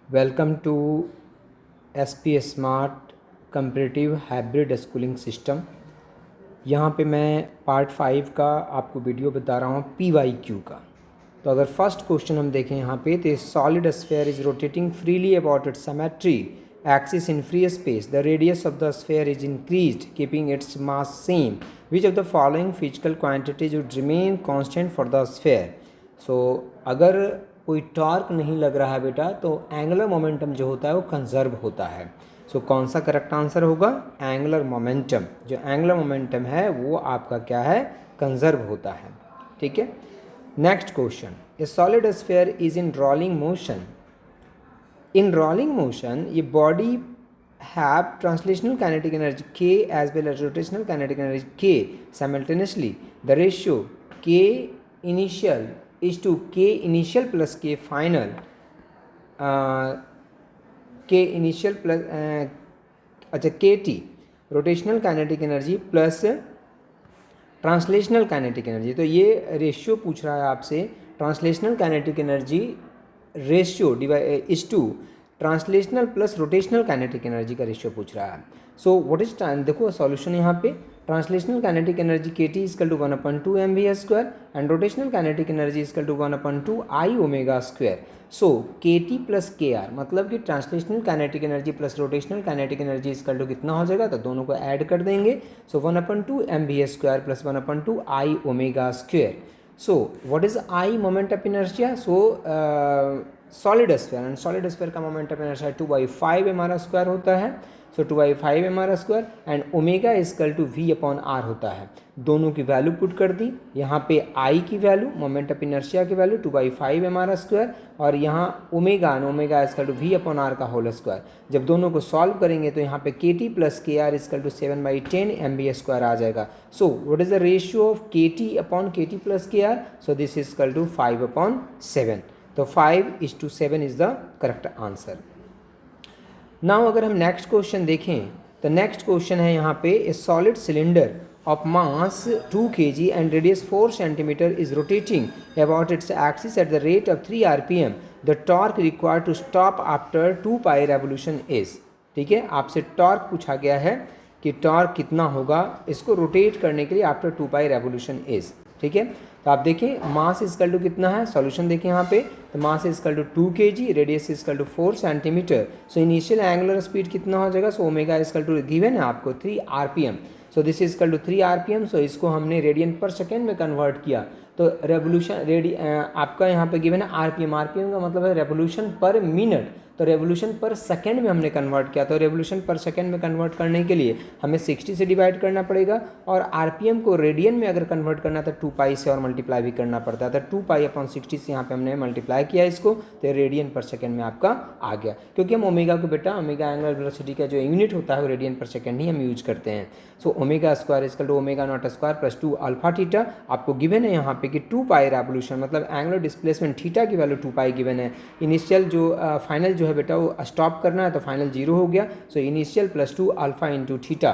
Welcome to SP smart comparative hybrid schooling system. यहाँ पे मैं पार्ट 5 का आपको वीडियो बता रहा हूँ PYQ का। तो अगर फर्स्ट क्वेश्चन हम देखें यहाँ पे, तो solid sphere is rotating freely about its symmetry axis in free space, the radius of the sphere is increased keeping its mass same, which of the following physical quantities would remain constant for the sphere. So अगर कोई torque नहीं लग रहा है बेटा, तो angular momentum जो होता है वो कंजर्व होता है। सो कौन सा करेक्ट आंसर होगा? Angular momentum. जो एंगुलर मोमेंटम है वो आपका क्या है? कंजर्व होता है। ठीक है। Next question, A solid sphere is in rolling motion. In rolling motion ये body have translational kinetic energy K as well as rotational kinetic energy K simultaneously. The ratio K initial is to K initial plus K final. K initial plus अच्छा KT rotational kinetic energy plus translational kinetic energy. तो ये ratio पूछ रहा है आपसे, translational kinetic energy ratio is to translational plus rotational kinetic energy का ratio पूछ रहा है। सो व्हाट इज देखो सॉल्यूशन यहाँ पे, translational kinetic energy KT equal to 1/2 mv² and rotational kinetic energy equal to 1/2 I omega square. So KT plus KR मतलब कि translational kinetic energy plus rotational kinetic energy equal to कितना हो जाएगा? तो दोनों को ऐड कर देंगे। So 1/2 mv² plus 1/2 I omega square. So what is I moment of inertia? So solid sphere, and solid sphere का मोमेंट ऑफ इनर्शिया 2/5 mr² होता है। So 2/5 mr² and omega is equal to V/R होता है। दोनों की value put कर दी। यहाँ पे I की वैल्यू, मोमेंट ऑफ इनर्शिया की वैल्यू 2/5 mr² और यहाँ ओमेगा इजकल टू V/R का होल स्क्वायर। जब दोनों को सॉल्व करेंगे तो यहाँ पे KT plus KR equal to 7/10 mv² आ जाएगा। So what is the ratio of KT plus KR? So this is equal to 5/7। तो 5:7 is the correct answer. Now अगर हम नेक्स्ट क्वेश्चन देखें, तो नेक्स्ट क्वेश्चन है यहाँ पे, ए solid cylinder of mass 2 kg and radius 4 cm is rotating about its axis at the rate of 3 rpm. The torque required to stop after 2 pi revolution is। ठीक है, आपसे torque पूछा गया है कि टॉर्क कितना होगा इसको रोटेट करने के लिए आफ्टर 2 pi revolution is। ठीक है, तो आप देखें मास इजकल टू कितना है, सॉल्यूशन देखें यहाँ पे, तो mass is equal to 2 kg, radius is equal to 4 centimetre. So initial angular speed कितना हो जाएगा? So omega is equal to given है आपको 3 rpm। So this is equal to 3 rpm। So इसको हमने रेडियन पर सेकेंड में कन्वर्ट किया, तो रेवोल्यूशन आपका यहाँ पे गिवन है RPM। RPM का मतलब है रेवोल्यूशन पर मिनट, तो रेवोल्यूशन पर सेकेंड में हमने कन्वर्ट किया। तो रेवोल्यूशन पर सेकेंड में कन्वर्ट करने के लिए हमें 60 से डिवाइड करना पड़ेगा, और RPM को रेडियन में अगर कन्वर्ट करना तो 2 पाई से और मल्टीप्लाई भी करना पड़ता है। तो 2 पाई/60 से यहाँ पे हमने मल्टीप्लाई किया इसको, तो रेडियन पर सेकेंड में आपका आ गया। क्योंकि हम ओमेगा को बेटा, ओमेगा एंगुलर वेलोसिटी का जो यूनिट होता है वो रेडियन पर सेकेंड ही हम यूज करते हैं। So omega square equal to omega not square plus 2 alpha theta. आपको गिवन है यहाँ पे कि 2 पाई रेवोल्यूशन मतलब एंगुलर डिस्प्लेसमेंट थीटा की वैल्यू 2 पाई गिवन है। इनिशियल जो फाइनल जो है बेटा वो स्टॉप करना है, तो फाइनल 0 हो गया। So initial plus 2 alpha into theta.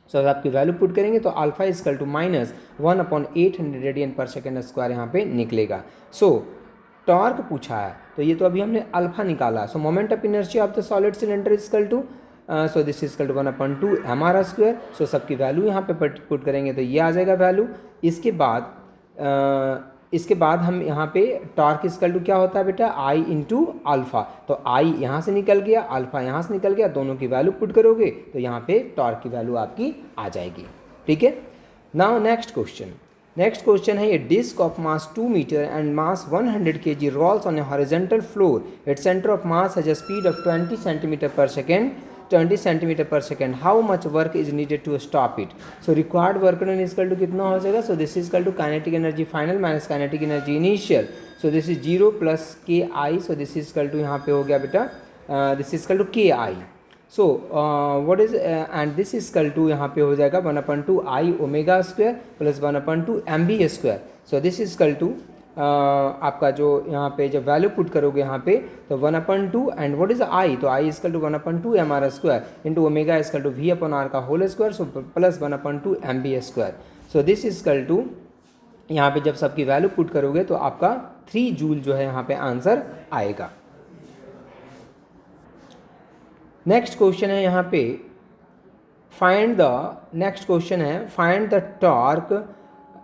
So अगर आपकी वैल्यू पुट करेंगे तो अल्फा इजकल टू -1/800 रेडियन पर सेकेंड स्क्वायर यहाँ पे निकलेगा। सो टॉर्क पूछा है, तो ये तो अभी हमने अल्फा निकाला। So moment of inertia of the solid cylinder equal to so this is equal to 1/2 mr²। सो सबकी वैल्यू यहाँ पे पुट करेंगे तो ये आ जाएगा वैल्यू। इसके बाद हम यहाँ पे टॉर्क इजकल टू क्या होता है बेटा? I into alpha. तो I यहाँ से निकल गया, अल्फा यहाँ से निकल गया, दोनों की वैल्यू पुट करोगे तो यहाँ पे टॉर्क की वैल्यू आपकी आ जाएगी। ठीक है। नाउ नेक्स्ट क्वेश्चन है, ये disc of mass 2 metre and mass 100 kg rolls on a horizontal floor. It's centre of mass has a speed of 20 cm per second, 20 cm per second. How much work is needed to stop it? So required work done is equal to कितना हो जाएगा? So this is equal to kinetic energy final minus kinetic energy initial. So this is 0 plus KI. So this is equal to यहाँ पे हो गया बेटा this is equal to KI. So what is and this is equal to यहाँ पे हो जाएगा 1/2 I omega square plus 1/2 mv²। So this is equal to आपका जो यहाँ पे जब वैल्यू पुट करोगे यहाँ पे तो 1/2 एंड व्हाट इज I? तो I equal to 1/2 mr² into omega is equal to V/R का whole square, so plus 1/2 mv²। So this is equal to यहाँ पे जब सबकी वैल्यू पुट करोगे तो आपका 3 जूल जो है यहाँ पे आंसर आएगा। नेक्स्ट क्वेश्चन है यहाँ पे नेक्स्ट क्वेश्चन है find the torque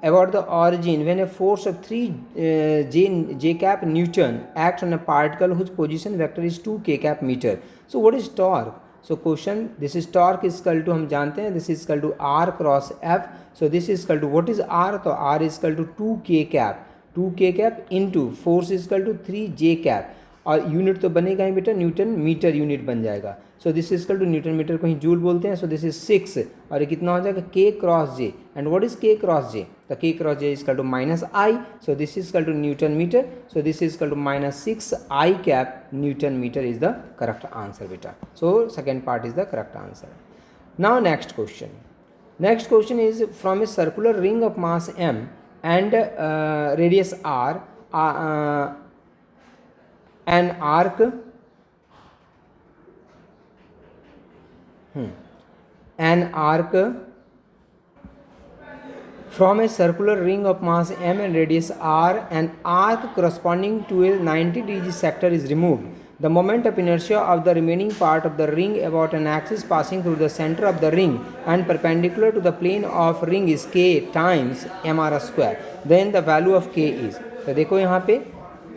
about the origin when a force of 3 j cap newton acts on a particle whose position vector is 2 k cap meter. So what is torque? So question, this is torque is equal to, हम जानते हैं this is equal to r cross f. So this is equal to, what is r? तो r is equal to 2 k cap into force is equal to 3 j cap, और unit तो बनेगा ही बेटा, newton metre unit बन जाएगा. So this is equal to, newton metre को ही जूल बोलते हैं. सो दिस इज 6 और ये कितना हो जाएगा k cross j. And what is k cross j? तो k cross j is equal to minus i. So this is equal to newton metre. So this is equal to minus 6 i cap newton metre is the correct answer बेटा. So second part is the correct answer. Now next question is from a circular ring of mass m and radius r, an arc from a circular ring of mass m and radius r, an arc corresponding to a 90-degree sector is removed. The moment of inertia of the remaining part of the ring about an axis passing through the center of the ring and perpendicular to the plane of ring is k times mr square. Then the value of k is, तो देखो यहाँ पे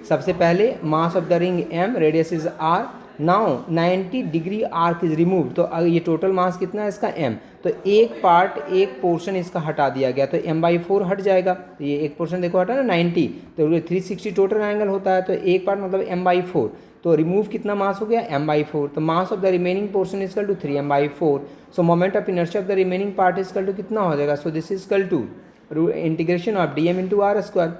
सबसे पहले मास of the ring m, radius is r. Now 90 degree arc is remove. तो ये total mass कितना है इसका m. तो एक पोर्शन इसका हटा दिया गया तो m/4 हट जाएगा. तो ये एक पोर्शन देखो हटा ना 90, तो 360 टोटल एंगल होता है. तो एक पार्ट मतलब m/4. तो रिमूव कितना मास हो गया m/4. तो mass of the remaining portion is equal to 3m/4. So moment of inertia of the remaining part is equal to कितना हो जाएगा? So this is equal to integration of dm into r square.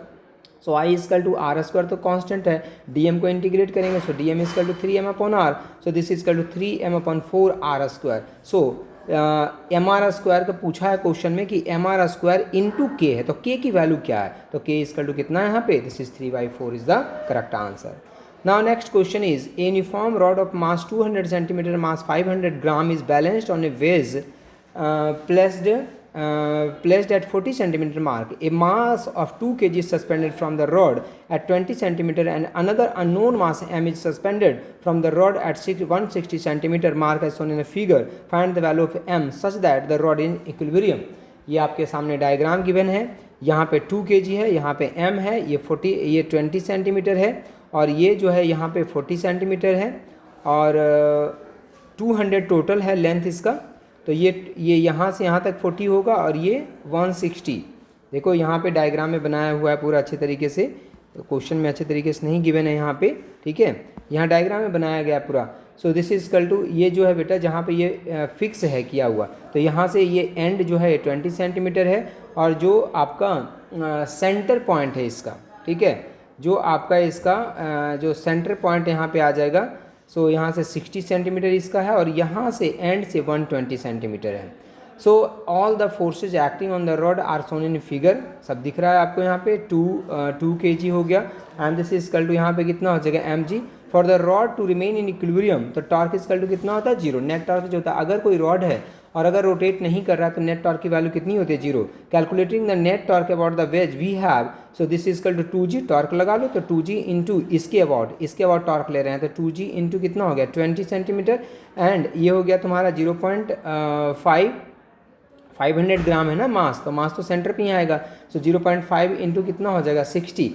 So I is equal to r square तो constant है, dm को integrate करेंगे. So dm is equal to 3m upon r. So this is equal to 3m upon 4 r square. So m R square का पूछा है question में कि M R square into के है, तो के की वैल्यू क्या है? तो के इजकल टू कितना है यहाँ पे? This is 3/4 is the correct answer. Now next question is, a uniform rod of mass 200 centimeter, mass 500 gram is balanced on a vase placed at 40 centimeter mark. A mass of 2 kg is suspended from the rod at 20 centimeter and another unknown mass m is suspended from the rod at 160 centimeter mark as shown in the figure. Find the value of m such that the rod in equilibrium. ये आपके सामने diagram given है. यहाँ पे 2 kg है, यहाँ पे m है, ये 20 सेंटीमीटर है, और ये जो है यहाँ पे 40 सेंटीमीटर है, और 200 टोटल है लेंथ इसका. तो ये यहाँ से यहाँ तक 40 होगा और ये 160. देखो यहाँ पे डायग्राम में बनाया हुआ है पूरा अच्छे तरीके से. तो क्वेश्चन में अच्छे तरीके से नहीं गिवन है यहाँ पे, ठीक है, यहाँ डायग्राम में बनाया गया पूरा. So this is equal to, ये जो है बेटा जहाँ पे ये फिक्स है किया हुआ, तो यहाँ से ये एंड जो है 20 सेंटीमीटर है, और जो आपका सेंटर पॉइंट है इसका, ठीक है, जो आपका इसका जो सेंटर पॉइंट यहाँ पे आ जाएगा. सो यहाँ से 60 सेंटीमीटर इसका है, और यहाँ से एंड से 120 सेंटीमीटर है. So all the forces acting on the rod are shown in figure. सब दिख रहा है आपको यहाँ पे. 2 kg हो गया, and this is equal to यहाँ पे कितना हो जाएगा mg. For the rod to remain in equilibrium, तो टॉर्क इज इक्वल टू कितना होता है? 0. नेट टॉर्क जो होता है, अगर कोई रॉड है और अगर रोटेट नहीं कर रहा है तो नेट टॉर्क की वैल्यू कितनी होती है? 0. Calculating the net torque about the wedge we have, so this is equal to 2g. Torque लगा लो, तो 2g इंटू इसके अबाउट टॉर्क ले रहे हैं, तो 2g इंटू कितना हो गया? 20 सेंटीमीटर, एंड ये हो गया तुम्हारा 500 ग्राम है ना मास, तो मास तो सेंटर पे ही आएगा. सो 0.5 इंटू कितना हो जाएगा? 60.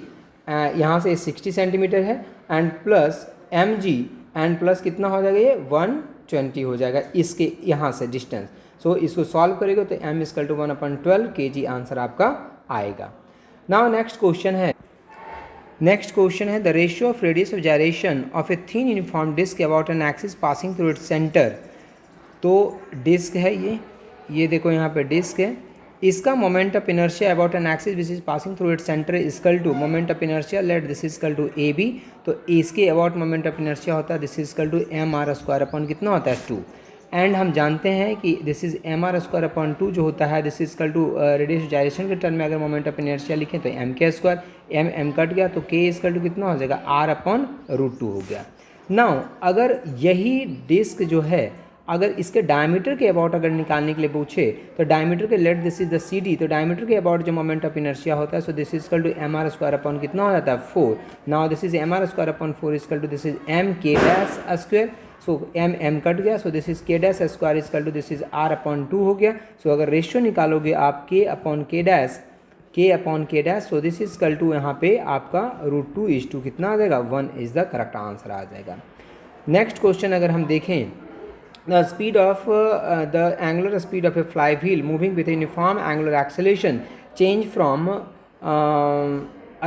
यहाँ से 60 सेंटीमीटर है, and plus mg, and plus कितना हो जाएगा? ये 120 हो जाएगा इसके यहाँ से डिस्टेंस. सो इसको सॉल्व करेगा तो m equal to 1/12 kg answer आपका आएगा. नाउ नेक्स्ट क्वेश्चन है the ratio of radius of gyration of a thin uniform disc about an axis passing through its centre. तो डिस्क है ये देखो यहाँ पे डिस्क है, इसका moment of inertia about an axis which is passing through its centre equal to moment of inertia, let this is equal to A B. तो इसके अबाउट मोमेंट ऑफ इनर्शिया होता है this is equal to M R square upon कितना होता है? 2. And हम जानते हैं कि this is M R square upon 2 जो होता है this is equal to radius of gyration के टर्म में अगर मोमेंट ऑफ इनर्शिया लिखें तो एम के स्क्वायर, एम कट गया तो के इक्वल टू कितना हो जाएगा? आर अपॉन √2 हो गया. नाउ अगर यही डिस्क जो है, अगर इसके डायमीटर के अबाउट अगर निकालने के लिए पूछे तो डायमीटर के, let this is the C D, तो डायमीटर के अबाउट जो मोमेंट ऑफ इनर्शिया होता है, so this is equal to M R square upon कितना हो जाता है? 4. Now this is M R square upon 4 equal to this is M K dash square, so M cut गया, so this is K dash square equal to this is R upon 2 हो गया। सो अगर ratio निकालोगे आप K upon K dash, so this is equal to यहाँ पे आपका √2 कितना आ जाएगा 1 इज द करेक्ट आंसर आ जाएगा। नेक्स्ट क्वेश्चन अगर हम देखें, the speed of the angular speed of a flywheel moving with uniform angular acceleration change from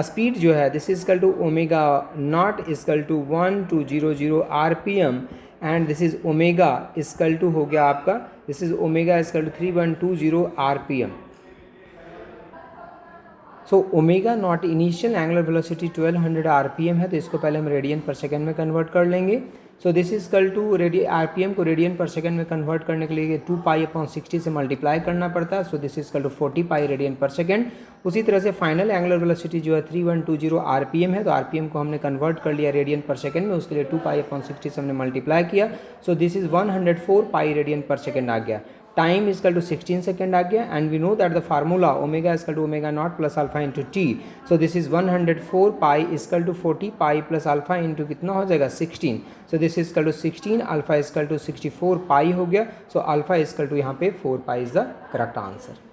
speed जो है this is equal to omega not equal to 1200 RPM and this is omega is equal to हो गया आपका, this is omega is equal to 3120 RPM। So omega naught initial angular velocity 1200 RPM है, तो इसको पहले हम रेडियन पर सेकेंड में कन्वर्ट कर लेंगे। सो this is equal to RPM को रेडियन पर सेकेंड में कन्वर्ट करने के लिए 2π/60 से मल्टीप्लाई करना पड़ता है। So this is equal to 40 pi radian पर सेकेंड। उसी तरह से फाइनल एंगुलर वेलोसिटी जो है 3120 RPM है, तो RPM को हमने कन्वर्ट कर लिया रेडियन पर सेकेंड में, उसके लिए 2π/60 से हमने मल्टीप्लाई किया। So this is 104 pi radian पर सेकेंड आ गया। टाइम इजकल टू 16 सेकेंड आ गया and we know that the formula omega is equal to omega naught plus alpha into t. So this is 104 pi is equal to 40 pi plus alpha into कितना हो जाएगा 16। So this is is equal to 16, alpha is equal to 64 pi हो गया। So alpha is equal to यहाँ पे 4 pi is the correct answer.